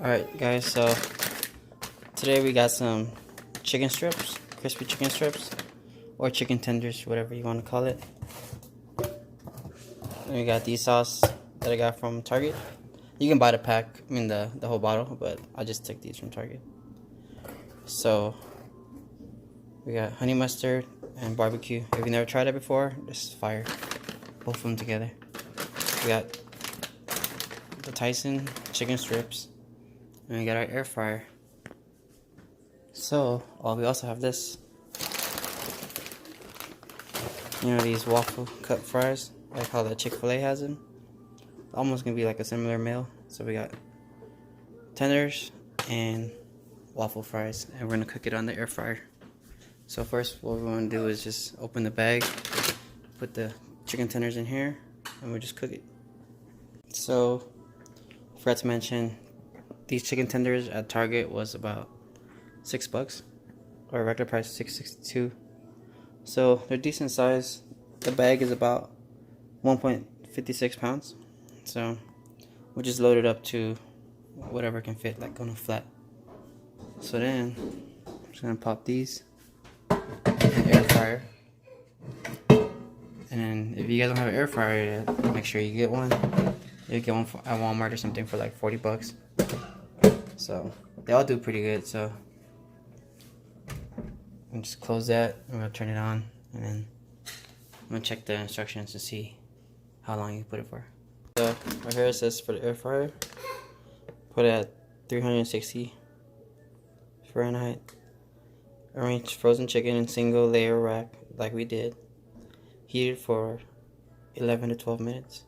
Alright guys, so today we got some chicken strips, crispy chicken strips, or chicken tenders, whatever you want to call it. And we got these sauce that I got from Target. You can buy the pack, the whole bottle, but I just took these from Target. So we got honey mustard and barbecue. If you never tried it before, this is fire. Both of them together. We got the Tyson chicken strips. And we got our air fryer. So, we also have this. You know these waffle cut fries, like how the Chick-fil-A has them? Almost gonna be like a similar meal. So we got tenders and waffle fries, and we're gonna cook it on the air fryer. So first, what we want to do is just open the bag, put the chicken tenders in here, and we'll just cook it. So, forgot to mention, these chicken tenders at Target was about $6, or regular price $6.62. So they're decent size. The bag is about 1.56 pounds. So we'll just load it up to whatever can fit, like on a flat. So then I'm just gonna pop these in the air fryer. And then if you guys don't have an air fryer yet, make sure you get one. You get one at Walmart or something for like $40. So they all do pretty good. So I'm just close that. I'm gonna turn it on, and then I'm gonna check the instructions to see how long you put it for. So right here it says for the air fryer, put it at 360 Fahrenheit. Arrange frozen chicken in single layer rack like we did. Heat it for 11 to 12 minutes.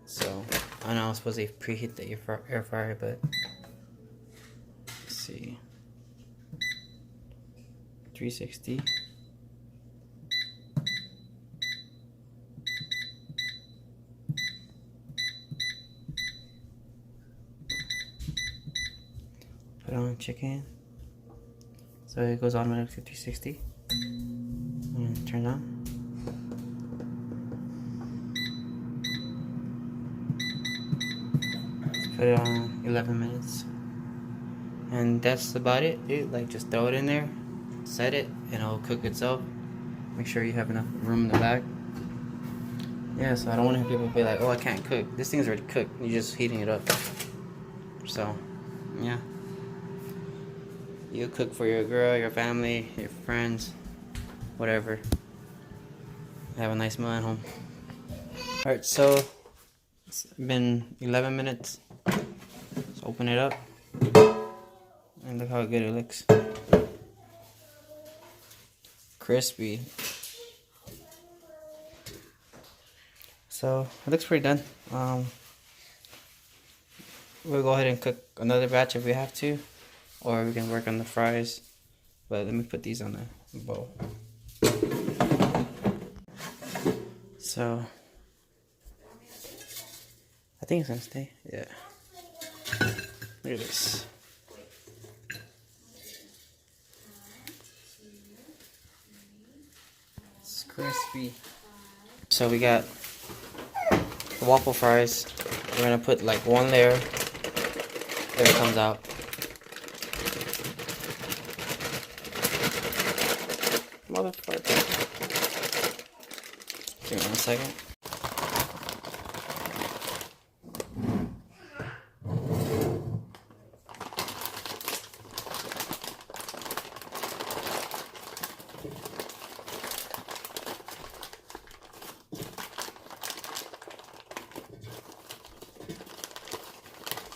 So I know I was supposed to preheat the air fryer, but let's see. 360. Put on chicken. So it goes automatically to 360. And turn on. Put it on 11 minutes. And that's about it, dude. Like, just throw it in there, set it, and it'll cook itself. Make sure you have enough room in the back. Yeah, so I don't want to have people be like, oh, I can't cook. This thing's already cooked. You're just heating it up. So, yeah. You cook for your girl, your family, your friends, whatever. Have a nice meal at home. Alright, so it's been 11 minutes. Let's open it up. And look how good it looks. Crispy. So it looks pretty done. We'll go ahead and cook another batch if we have to, or we can work on the fries. But let me put these on the bowl. So I think it's gonna stay. Yeah. Look at this. It's crispy. So we got the waffle fries. We're gonna put like one layer. There it comes out. Motherfucker. Give me 1 second.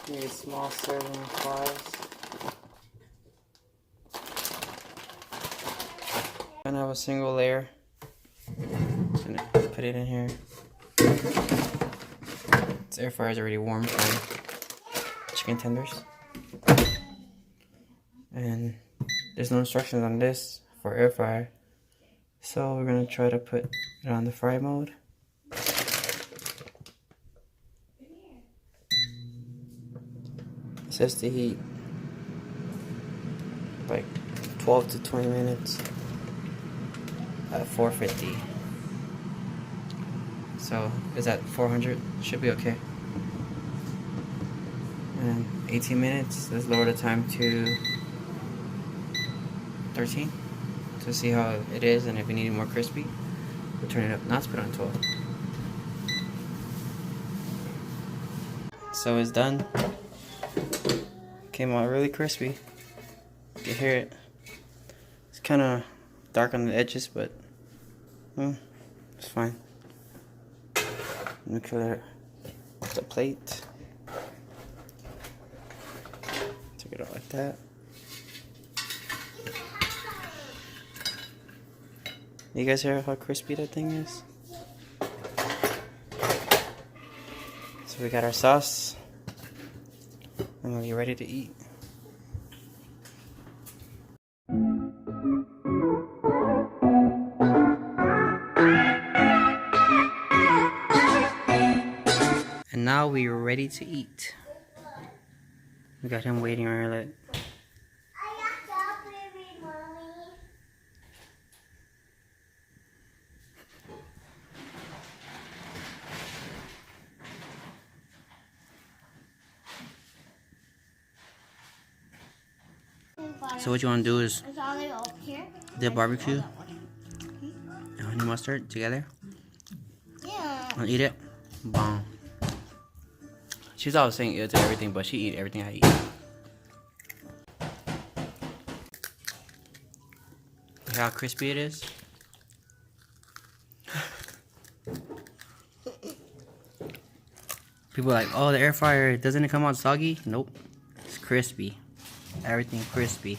Need a small serving of fries. And have a single layer. Just gonna put it in here. This air fryer is already warm from chicken tenders. And there's no instructions on this for air fryer. So we're gonna try to put it on the fry mode. It says to heat like 12 to 20 minutes at 450. So is that 400? Should be okay. And 18 minutes. Let's lower the time to 13 to see how it is, and if we need it more crispy, we'll turn it up. Now let's put it on 12. So it's done. Came out really crispy. You can hear it. It's kind of dark on the edges, but it's fine. Let me clear the plate. Take it out like that. You guys hear how crispy that thing is? So we got our sauce, and we'll be ready to eat. And now we are ready to eat. We got him waiting on our leg. So what you want to do is dip barbecue and honey mustard together. Yeah. And eat it. Bomb. She's always saying eat to everything, but she eat everything I eat. Look how crispy it is. People are like, oh, the air fryer, doesn't it come out soggy? Nope. It's crispy. Everything crispy.